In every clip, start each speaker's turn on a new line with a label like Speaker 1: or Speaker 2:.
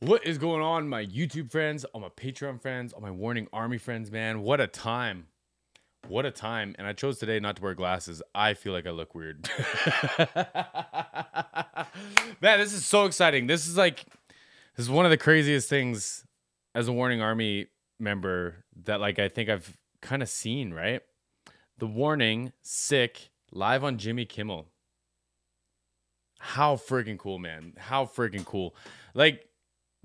Speaker 1: What is going on, my YouTube friends, all my Patreon friends, all my Warning Army friends, man? What a time. What a time. And I chose today not to wear glasses. I feel like I look weird. Man, this is so exciting. This is one of the craziest things as a Warning Army member that I think I've kind of seen, right? The Warning, sick, live on Jimmy Kimmel. How freaking cool, man. How freaking cool.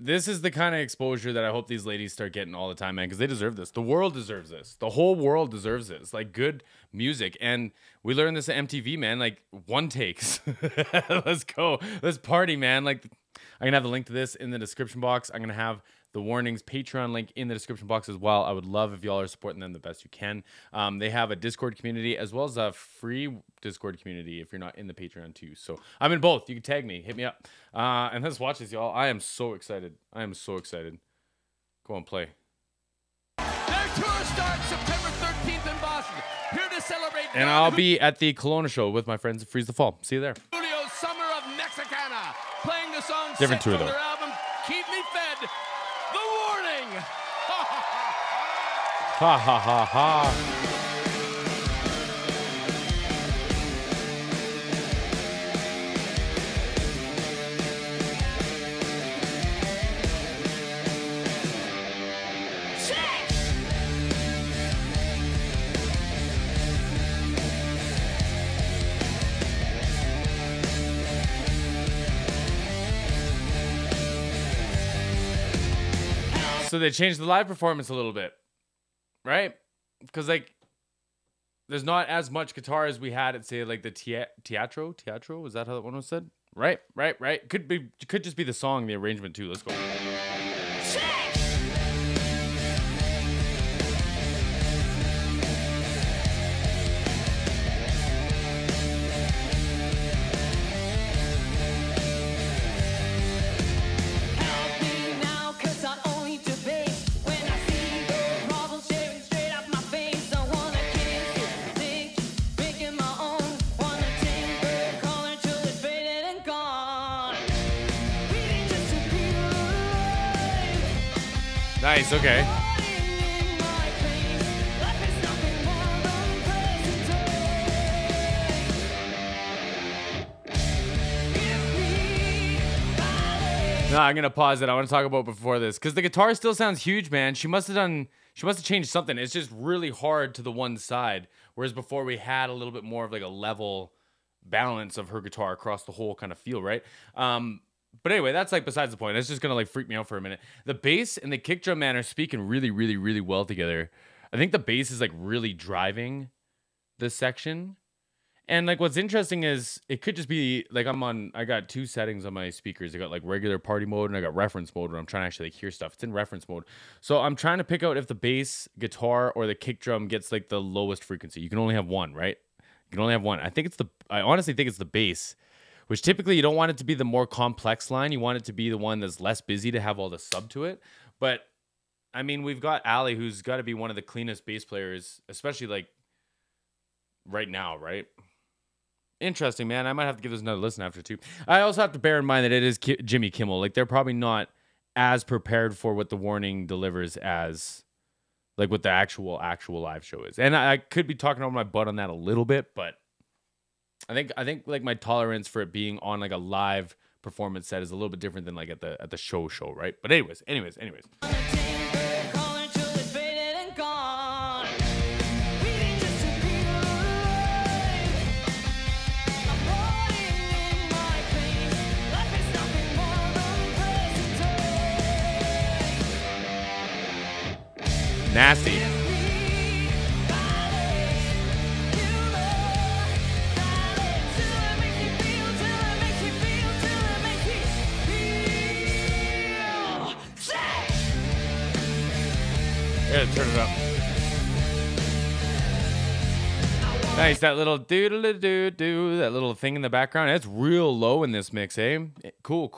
Speaker 1: This is the kind of exposure that I hope these ladies start getting all the time, man, because they deserve this. The world deserves this. The whole world deserves this. Good music. And we learned this at MTV, man. One takes. Let's go. Let's party, man. I'm going to have the link to this in the description box. I'm going to have the Warnings Patreon link in the description box as well. I would love if y'all are supporting them the best you can. They have a Discord community as well as a free Discord community if you're not in the Patreon too. So I'm in both. You can tag me. Hit me up. And let's watch this, y'all. I am so excited. I am so excited. Go on, play.
Speaker 2: Their tour starts September 13th in Boston. Here to celebrate.
Speaker 1: And I'll be at the Kelowna show with my friends at Freeze the Fall. See you there.
Speaker 2: Julio's Summer of Mexicana. Playing the song
Speaker 1: Different tour,
Speaker 2: from
Speaker 1: though.
Speaker 2: their album Keep Me Fed. The Warning.
Speaker 1: Ha ha ha ha. So they changed the live performance a little bit, right? Because there's not as much guitar as we had at, say, the Teatro. Teatro, is that how that one was said? Right. Could just be the song, the arrangement too. Let's go. Nice, okay. No, I'm gonna pause it. I want to talk about before this because the guitar still sounds huge, man. She must have changed something. It's just really hard to the one side, whereas before we had a little bit more of a level balance of her guitar across the whole kind of feel, right? But anyway, that's besides the point. It's just gonna freak me out for a minute. The bass and the kick drum, man, are speaking really, really, really well together. I think the bass is really driving this section. And what's interesting is it could just be I got two settings on my speakers. I got regular party mode and I got reference mode where I'm trying to actually hear stuff. It's in reference mode. So I'm trying to pick out if the bass, guitar, or the kick drum gets the lowest frequency. You can only have one, right? You can only have one. I honestly think it's the bass. Which typically you don't want it to be the more complex line. You want it to be the one that's less busy to have all the sub to it. But, I mean, we've got Ali, who's got to be one of the cleanest bass players, especially, right now, right? Interesting, man. I might have to give this another listen after, too. I also have to bear in mind that it is Jimmy Kimmel. They're probably not as prepared for what the Warning delivers as, what the actual live show is. And I could be talking over my butt on that a little bit, but I think my tolerance for it being on a live performance set is a little bit different than at the show, right? But anyways. Nasty. Yeah, turn it up. Nice, that little doo-doo-doo-doo, that little thing in the background. It's real low in this mix, eh? Cool.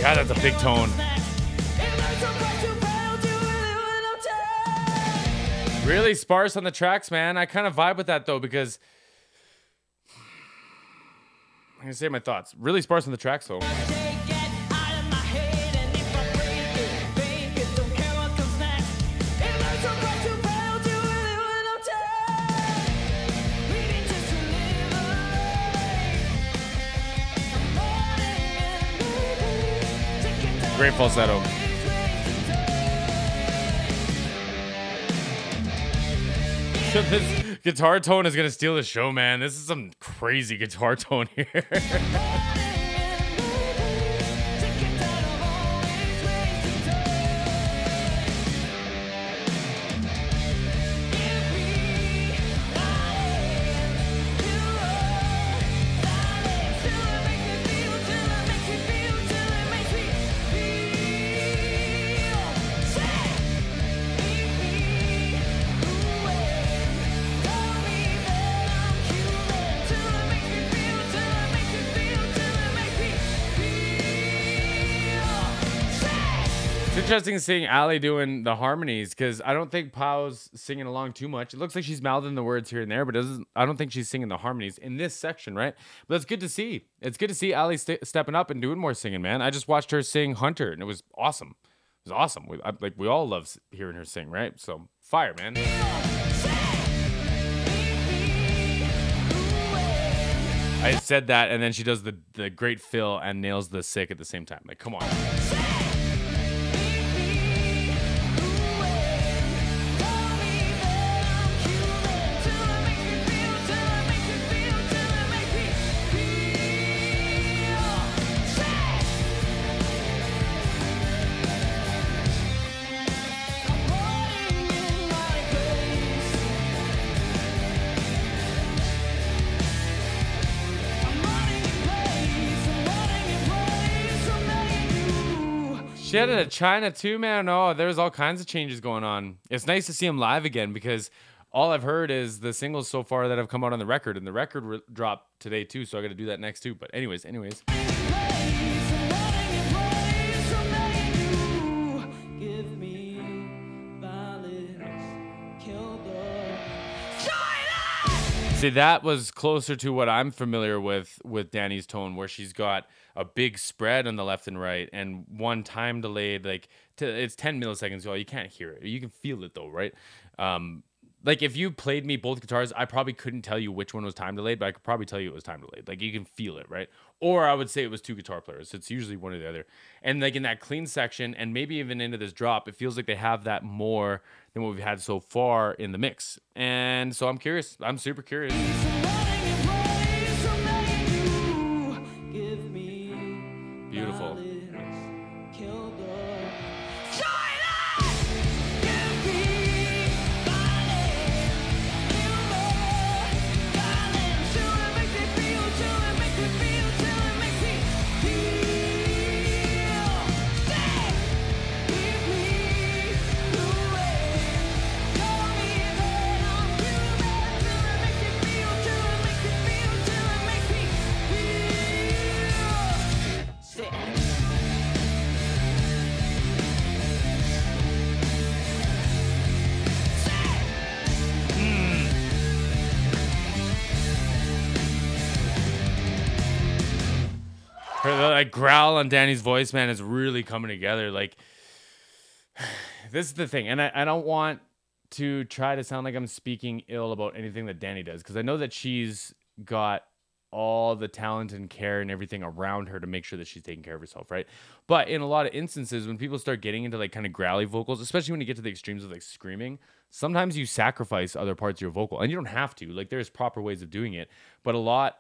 Speaker 1: God, that's a big tone. Really sparse on the tracks, man. I kind of vibe with that though, because I'm gonna say my thoughts. Really sparse on the tracks though. Great falsetto. This guitar tone is gonna steal the show, man. This is some crazy guitar tone here. It's interesting seeing Ali doing the harmonies, because I don't think Pau's singing along too much. It looks like she's mouthing the words here and there, but I don't think she's singing the harmonies in this section, right? But that's good to see. It's good to see Ali stepping up and doing more singing, man. I just watched her sing Hunter, and it was awesome. It was awesome. We all love hearing her sing, right? So fire, man. I said that, and then she does the great fill and nails the sick at the same time. Like, come on. She had it at China too, man. Oh, there's all kinds of changes going on. It's nice to see him live again, because all I've heard is the singles so far that have come out on the record, and the record dropped today too, so I got to do that next too. But anyways. See, that was closer to what I'm familiar with Danny's tone, where she's got a big spread on the left and right, and one time delayed, like it's 10 milliseconds. So you can't hear it. You can feel it though, right? Like if you played me both guitars, I probably couldn't tell you which one was time delayed, but I could probably tell you it was time delayed. Like you can feel it, right? Or I would say it was two guitar players. It's usually one or the other. And like in that clean section, and maybe even into this drop, it feels like they have that more than what we've had so far in the mix. And so I'm curious. I'm super curious. Beautiful. Her like growl on Danny's voice, man, is really coming together. Like, this is the thing, and I don't want to try to sound like I'm speaking ill about anything that Danny does, because I know that she's got all the talent and care and everything around her to make sure that she's taking care of herself, right? But in a lot of instances, when people start getting into like kind of growly vocals, especially when you get to the extremes of like screaming, sometimes you sacrifice other parts of your vocal, and you don't have to. Like, there's proper ways of doing it, but a lot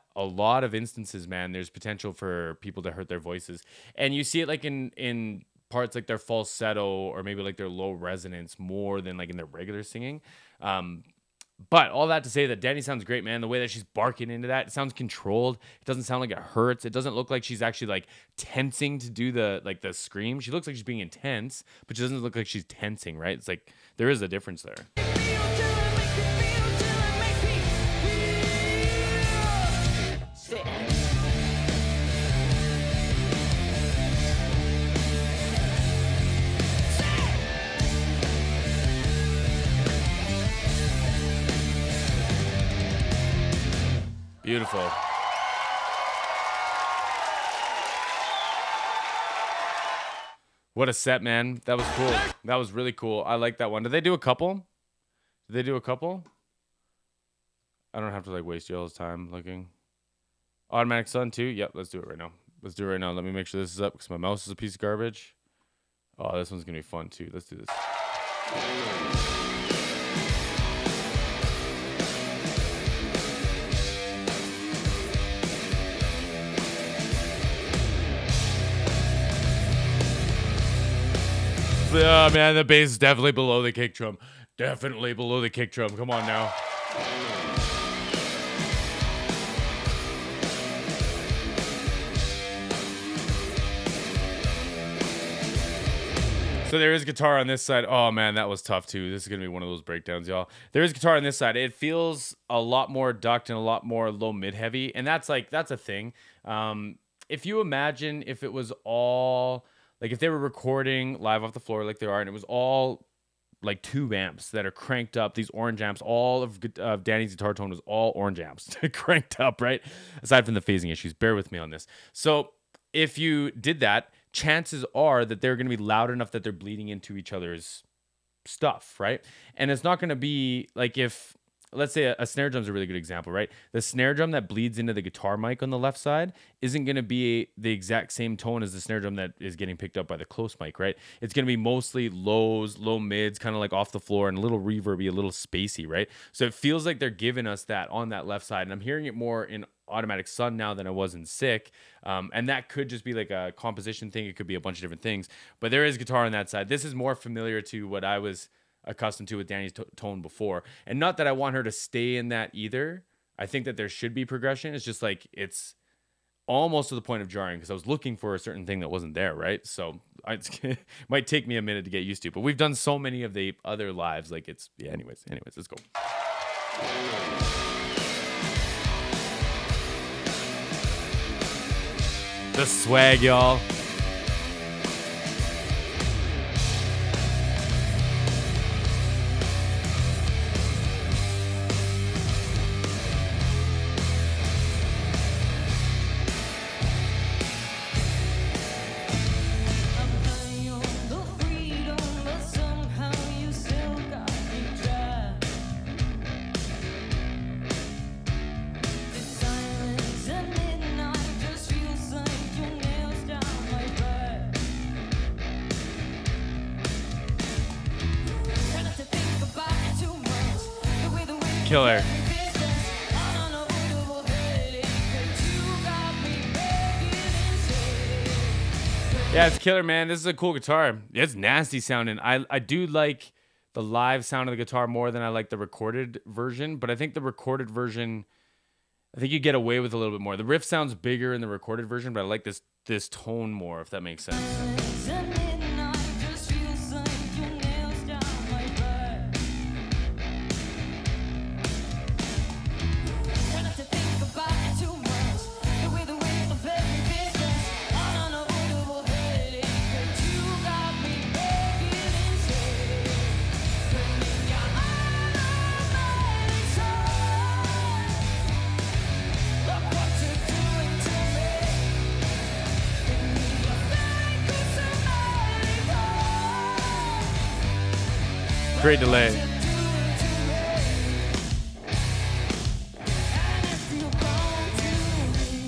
Speaker 1: of instances, man, there's potential for people to hurt their voices, and you see it like in parts like their falsetto or maybe like their low resonance more than like in their regular singing. But all that to say that Danny sounds great, man. The way that she's barking into that, it sounds controlled. It doesn't sound like it hurts. It doesn't look like she's actually like tensing to do the scream. She looks like she's being intense, but she doesn't look like she's tensing, right? It's like there is a difference there. beautiful. What a set, man. That was cool. That was really cool. I like that one. Did they do a couple? Did they do a couple? I don't have to like waste y'all's time looking. Automatic Sun too? Yep, let's do it right now. Let's do it right now. Let me make sure this is up because my mouse is a piece of garbage. Oh, this one's going to be fun too. Let's do this. Oh, man, the bass is definitely below the kick drum. Definitely below the kick drum. Come on now. So there is guitar on this side. Oh, man, that was tough, too. This is going to be one of those breakdowns, y'all. There is guitar on this side. It feels a lot more ducked and a lot more low mid-heavy, and that's a thing. If you imagine if it was all... Like if they were recording live off the floor like they are, and it was all like tube amps that are cranked up, these orange amps, all of Danny's guitar tone was all orange amps cranked up, right? Aside from the phasing issues, bear with me on this. So if you did that, chances are that they're going to be loud enough that they're bleeding into each other's stuff, right? And it's not going to be like if... Let's say a snare drum's a really good example, right? The snare drum that bleeds into the guitar mic on the left side isn't going to be the exact same tone as the snare drum that is getting picked up by the close mic, right? It's going to be mostly lows, low mids, kind of like off the floor, and a little reverby, a little spacey, right? So it feels like they're giving us that on that left side, and I'm hearing it more in Automatic Sun now than I was in Sick, and that could just be like a composition thing. It could be a bunch of different things, but there is guitar on that side. This is more familiar to what I was accustomed to with Danny's tone before, and not that I want her to stay in that either. I think that there should be progression. It's just like it's almost to the point of jarring because I was looking for a certain thing that wasn't there, right? So it might take me a minute to get used to, but we've done so many of the other lives, like it's anyways, let's go. The swag, y'all. Killer. Yeah, it's killer, man. This is a cool guitar. It's nasty sounding. I do like the live sound of the guitar more than I like the recorded version, but I think the recorded version, I think you get away with a little bit more. The riff sounds bigger in the recorded version, but I like this tone more, if that makes sense. Great delay.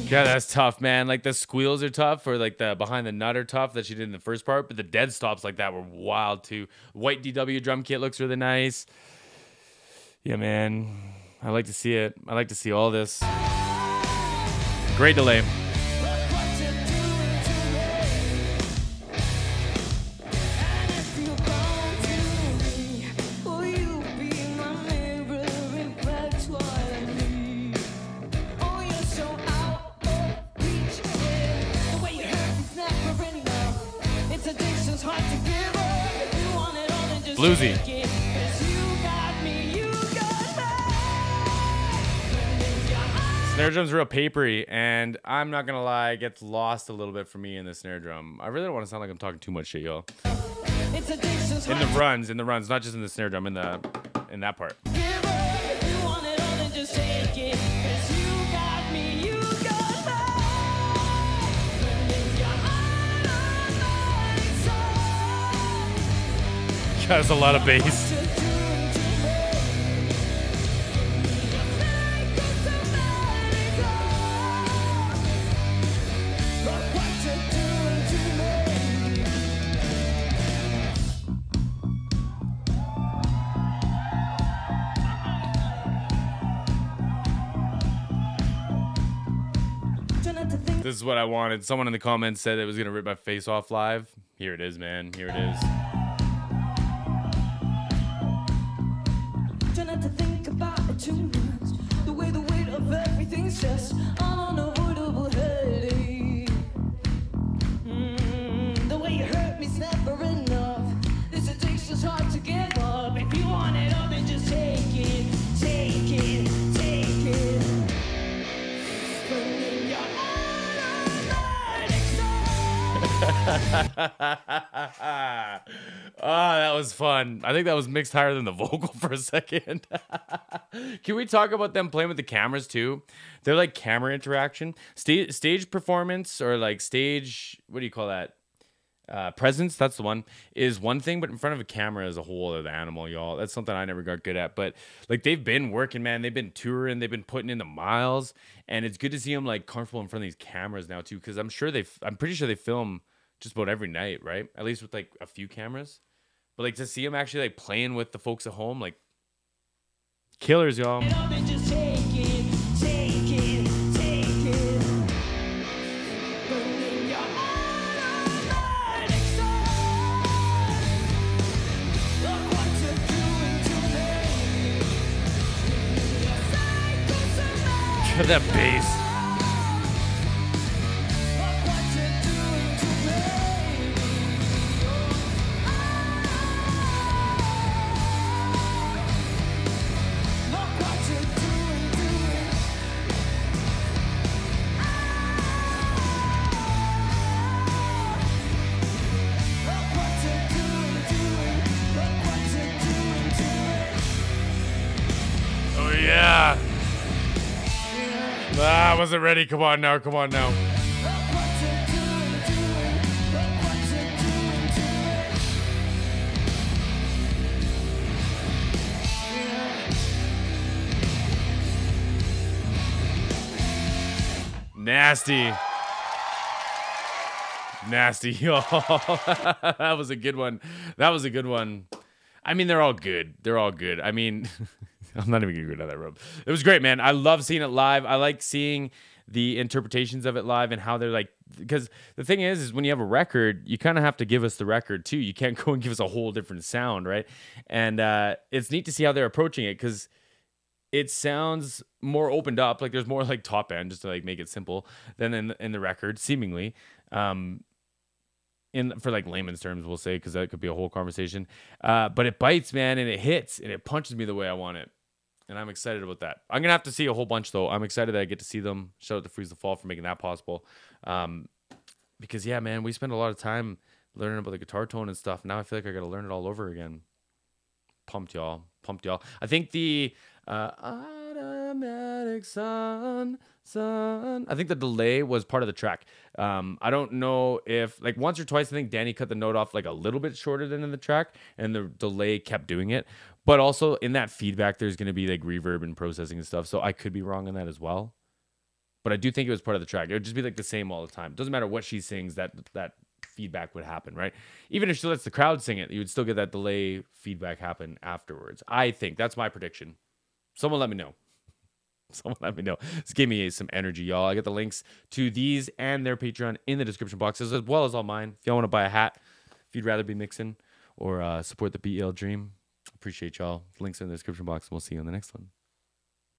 Speaker 1: Yeah, that's tough, man. Like the squeals are tough, or like the behind the nut are tough that she did in the first part, but the dead stops like that were wild too. White DW drum kit looks really nice. Yeah, man. I like to see it. I like to see all this. Great delay. Bluesy. Snare drum's real papery, and I'm not gonna lie, it gets lost a little bit for me in the snare drum. I really don't want to sound like I'm talking too much shit, y'all. In the runs, not just in the snare drum, in that part. That's a lot of bass. This is what I wanted. Someone in the comments said it was going to rip my face off live. Here it is, man. Here it is.
Speaker 3: Try not to think about it too much. The weight of everything's just unavoidable headache. The way you hurt me's never enough. This addiction's hard to give up. If you want it all, then just take it, take it, take it. Burning your
Speaker 1: Oh, that was fun. I think that was mixed higher than the vocal for a second. Can we talk about them playing with the cameras too? They're like camera interaction. Stage performance or like stage, what do you call that? Presence, that's the one, is one thing, but in front of a camera is a whole other animal, y'all. That's something I never got good at. But like they've been working, man. They've been touring. They've been putting in the miles, and it's good to see them like comfortable in front of these cameras now too. Because I'm pretty sure they film just about every night, right? At least with like a few cameras. But like to see them actually like playing with the folks at home, like killers, y'all. That bass. Oh yeah. I wasn't ready. Come on now. Come on now. Nasty. Nasty, y'all. That was a good one. That was a good one. I mean, they're all good. They're all good. I mean... I'm not even gonna go down that road. It was great, man. I love seeing it live. I like seeing the interpretations of it live and how they're like, because the thing is when you have a record, you kind of have to give us the record too. You can't go and give us a whole different sound, right? And it's neat to see how they're approaching it because it sounds more opened up. Like there's more like top end, just to like make it simple, than in the record, seemingly. For like layman's terms, we'll say, because that could be a whole conversation. But it bites, man, and it hits and it punches me the way I want it. And I'm excited about that. I'm going to have to see a whole bunch, though. I'm excited that I get to see them. Shout out to Freeze the Fall for making that possible. Because, yeah, man, we spend a lot of time learning about the guitar tone and stuff. Now I feel like I got to learn it all over again. Pumped, y'all. Pumped, y'all. I think the automatic sun. I think the delay was part of the track. I don't know if, like, once or twice, I think Danny cut the note off, like, a little bit shorter than in the track, and the delay kept doing it. But also, in that feedback, there's going to be, like, reverb and processing and stuff, so I could be wrong on that as well. But I do think it was part of the track. It would just be, like, the same all the time. It doesn't matter what she sings, that feedback would happen, right? Even if she lets the crowd sing it, you would still get that delay feedback happen afterwards. I think. That's my prediction. Someone let me know. Someone let me know. This gave me some energy, y'all. I got the links to these and their Patreon in the description boxes, as well as all mine. If y'all want to buy a hat, if you'd rather be mixing or support the BEL Dream, appreciate y'all. Links in the description box, and we'll see you on the next one.